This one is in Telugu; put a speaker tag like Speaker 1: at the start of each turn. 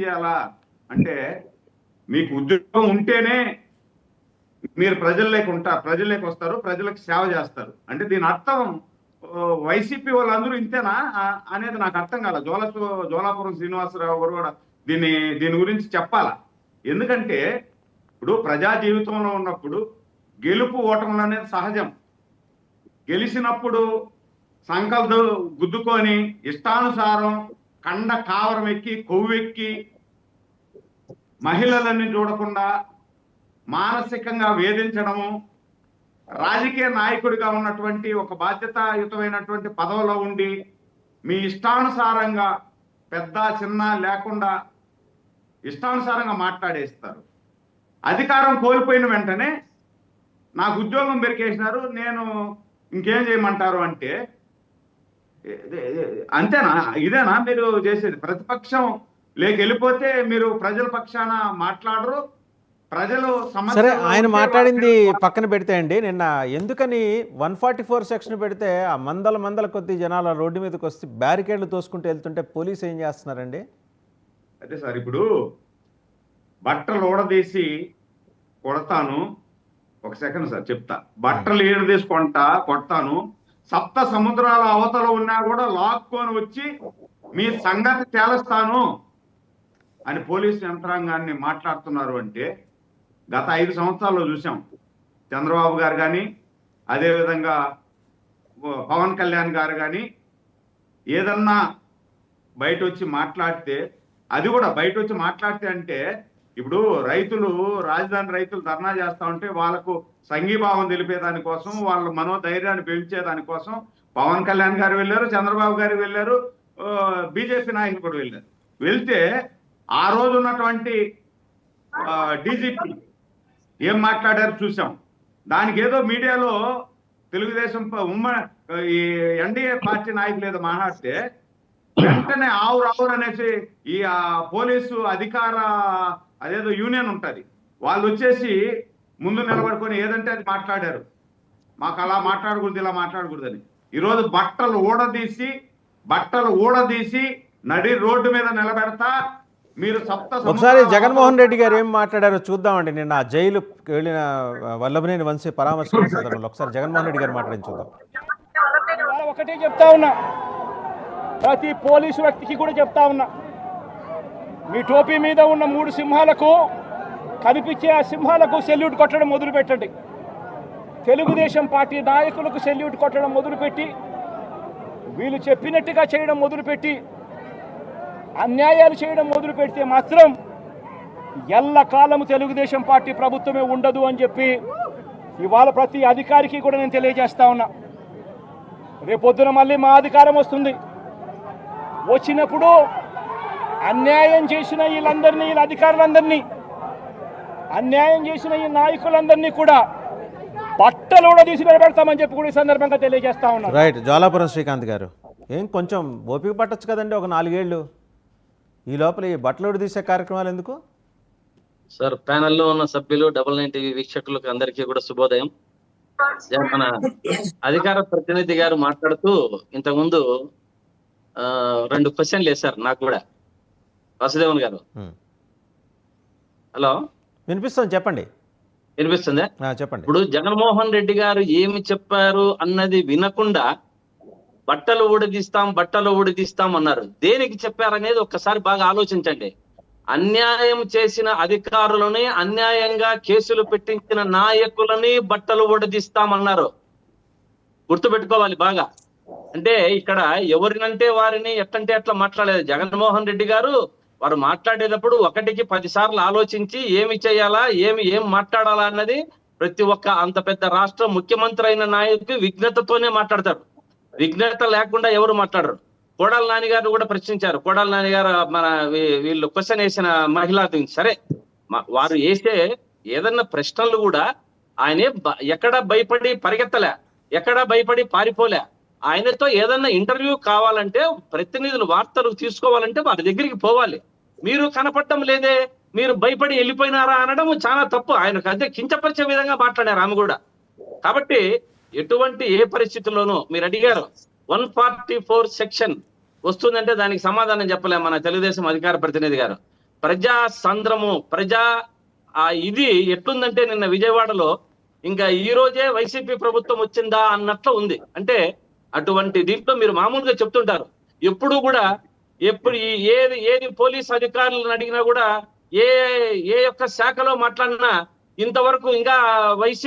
Speaker 1: చేయాలా అంటే మీకు ఉద్యోగం ఉంటేనే మీరు ప్రజల్లోకి వస్తారు, ప్రజలకు సేవ చేస్తారు. అంటే దీని అర్థం వైసీపీ వాళ్ళందరూ ఇంతేనా అనేది నాకు అర్థం కాల. జోలాపురం శ్రీనివాసరావు గారు కూడా దీని గురించి చెప్పాలా. ఎందుకంటే ఇప్పుడు ప్రజా జీవితంలో ఉన్నప్పుడు గెలుపు ఓటములు అనేది సహజం. గెలిచినప్పుడు సంకల్పం గుద్దుకొని ఇష్టానుసారం కండ కావరం ఎక్కి కొవ్వెక్కి మహిళలన్నీ చూడకుండా మానసికంగా వేధించడము, రాజకీయ నాయకుడిగా ఉన్నటువంటి ఒక బాధ్యతాయుతమైనటువంటి పదవిలో ఉండి మీ ఇష్టానుసారంగా పెద్ద చిన్న లేకుండా ఇష్టానుసారంగా మాట్లాడేస్తారు. అధికారం కోల్పోయిన వెంటనే నాకు ఉద్యోగం పెరికేసినారు, నేను ఇంకేం చేయమంటారు అంటే అంతేనా? ఇదేనా మీరు చేసేది? ప్రతిపక్షం వెళ్ళిపోతే మీరు ప్రజల పక్షాన మాట్లాడరు, ప్రజలు
Speaker 2: సరే ఆయన మాట్లాడింది పక్కన పెడితే అండి, నిన్న ఎందుకని 144 సెక్షన్ పెడితే ఆ మందల కొద్ది జనాల రోడ్డు మీదకి వస్తే బ్యారికేడ్లు తోసుకుంటూ వెళ్తుంటే పోలీసు ఏం చేస్తున్నారండి?
Speaker 1: అదే సార్, ఇప్పుడు బట్టలు ఊడదీసి కొడతాను, ఒక సెకండ్ సార్ చెప్తా. బట్టలు ఈడదీసి కొడతాను, సప్త సముద్రాల అవతల ఉన్నా కూడా లాక్కొని వచ్చి మీ సంగతి తేలుస్తాను అని పోలీసు యంత్రాంగాన్ని మాట్లాడుతున్నారు. అంటే గత 5 సంవత్సరాల్లో చూసాం. చంద్రబాబు గారు కానీ, అదేవిధంగా పవన్ కళ్యాణ్ గారు కానీ ఏదన్నా బయట వచ్చి మాట్లాడితే, అది కూడా బయట వచ్చి మాట్లాడితే అంటే ఇప్పుడు రాజధాని రైతులు ధర్నా చేస్తా ఉంటే వాళ్ళకు సంఘీభావం తెలిపేదానికోసం, వాళ్ళ మనోధైర్యాన్ని పెంచేదానికోసం పవన్ కళ్యాణ్ గారు వెళ్ళారు, చంద్రబాబు గారు వెళ్ళారు, బీజేపీ నాయకులు కూడా వెళ్ళారు. వెళ్తే ఆ రోజు ఉన్నటువంటి డీజీపీ ఏం మాట్లాడారు చూసాం. దానికి ఏదో మీడియాలో తెలుగుదేశం ఈ ఎన్డీఏ పార్టీ నాయకులు ఏదో మాట్లాడితే వెంటనే ఆవురు అనేసి ఈ పోలీసు అధికార అదేదో యూనియన్ ఉంటది, వాళ్ళు వచ్చేసి ముందు నిలబడుకొని ఏదంటే అది మాట్లాడారు. మాకు అలా మాట్లాడకూడదు, ఇలా మాట్లాడకూడదని. ఈరోజు బట్టలు ఊడదీసి నడి రోడ్డు మీద నిలబెడతా మీరు
Speaker 2: ఒకసారి జగన్మోహన్ రెడ్డి గారు ఏం మాట్లాడారో చూద్దామండి. నిన్న జైలు వెళ్ళిన వల్లభనేని వంశీ పరామర్శించిన సందర్భంలో ఒకసారి జగన్మోహన్ రెడ్డి గారు మాట్లాడి చూద్దాం.
Speaker 3: ఒకటే చెప్తా ఉన్నా, ప్రతి పోలీసు వ్యక్తికి కూడా చెప్తా ఉన్నా, మీ టోపీ మీద ఉన్న 3 సింహాలకు కనిపించే ఆ సింహాలకు సెల్యూట్ కొట్టడం మొదలుపెట్టండి. తెలుగుదేశం పార్టీ నాయకులకు సెల్యూట్ కొట్టడం మొదలుపెట్టి, వీళ్ళు చెప్పినట్టుగా చేయడం మొదలుపెట్టి, అన్యాయాలు చేయడం మొదలు పెడితే మాత్రం ఎల్లకాలము తెలుగుదేశం పార్టీ ప్రభుత్వమే ఉండదు అని చెప్పి ఇవాళ ప్రతి అధికారికి కూడా నేను తెలియజేస్తా ఉన్నా. రేపొద్దున మళ్ళీ మా అధికారం వస్తుంది. వచ్చినప్పుడు అన్యాయం చేసిన వీళ్ళందరినీ, వీళ్ళ అధికారులందరినీ, అన్యాయం చేసిన ఈ నాయకులందరినీ కూడా బట్టలు కూడా తీసి నిలబెడతామని చెప్పి కూడా ఈ సందర్భంగా తెలియజేస్తా ఉన్నా.
Speaker 2: రైట్. జ్వాలాపురం శ్రీకాంత్ గారు, ఏం కొంచెం ఓపిక పట్టచ్చు కదండి, ఒక 4 ఏళ్ళు. ఈ లోపల ఈ బట్టలు తీసే కార్యక్రమాలు ఎందుకు?
Speaker 4: సార్, ప్యానెల్లో ఉన్న సభ్యులు, 99 టీవీ వీక్షకులకు అందరికీ కూడా శుభోదయం. మన అధికార ప్రతినిధి గారు మాట్లాడుతూ ఇంతకుముందు 2 క్వశ్చన్లు వేశారు నాకు కూడా. వాసుదేవన్ గారు, హలో,
Speaker 2: వినిపిస్తుంది, చెప్పండి.
Speaker 4: వినిపిస్తుందా?
Speaker 2: చెప్పండి.
Speaker 4: ఇప్పుడు జగన్మోహన్ రెడ్డి గారు ఏమి చెప్పారు అన్నది వినకుండా బట్టలు ఊడదీస్తాం అన్నారు. దేనికి చెప్పారనేది ఒక్కసారి బాగా ఆలోచించండి. అన్యాయం చేసిన అధికారులని, అన్యాయంగా కేసులు పెట్టించిన నాయకులని బట్టలు ఊడదీస్తామన్నారు. గుర్తుపెట్టుకోవాలి బాగా. అంటే ఇక్కడ ఎవరినంటే వారిని ఎట్టంటే అట్లా మాట్లాడలేదు జగన్మోహన్ రెడ్డి గారు. వారు మాట్లాడేటప్పుడు 1కి 10 సార్లు ఆలోచించి ఏమి చేయాలా, ఏం మాట్లాడాలా అన్నది ప్రతి ఒక్క అంత పెద్ద రాష్ట్ర ముఖ్యమంత్రి అయిన నాయకుడికి విఘ్నతతోనే మాట్లాడతారు. విఘ్నత లేకుండా ఎవరు మాట్లాడరు. కోడాల నాని గారు కూడా ప్రశ్నించారు. కోడాల నాని గారు మన వీళ్ళు క్వశ్చన్ వేసిన మహిళా సరే, వారు వేసే ఏదన్నా ప్రశ్నలు కూడా ఆయనే ఎక్కడ భయపడి పరిగెత్తలే, ఎక్కడ భయపడి పారిపోలే. ఆయనతో ఏదన్నా ఇంటర్వ్యూ కావాలంటే, ప్రతినిధులు వార్తలు తీసుకోవాలంటే వారి దగ్గరికి పోవాలి. మీరు కనపడటం లేదే, మీరు భయపడి వెళ్ళిపోయినారా అనడం చాలా తప్పు. ఆయనకు అదే కించపరిచే విధంగా మాట్లాడారు ఆమె కూడా. కాబట్టి ఎటువంటి ఏ పరిస్థితుల్లోనూ మీరు అడిగారు 144 సెక్షన్ వస్తుందంటే దానికి సమాధానం చెప్పలే మన తెలుగుదేశం అధికార ప్రతినిధి గారు. ప్రజా సంద్రము ఇది ఎట్లుందంటే నిన్న విజయవాడలో ఇంకా ఈ రోజే వైసీపీ ప్రభుత్వం వచ్చిందా అన్నట్లు ఉంది. అంటే అటువంటి దీంట్లో మీరు మామూలుగా చెప్తుంటారు, ఎప్పుడు కూడా ఏది పోలీస్ అధికారులను అడిగినా కూడా ఏ యొక్క శాఖలో మాట్లాడినా ఇంతవరకు ఇంకా వైసీపీ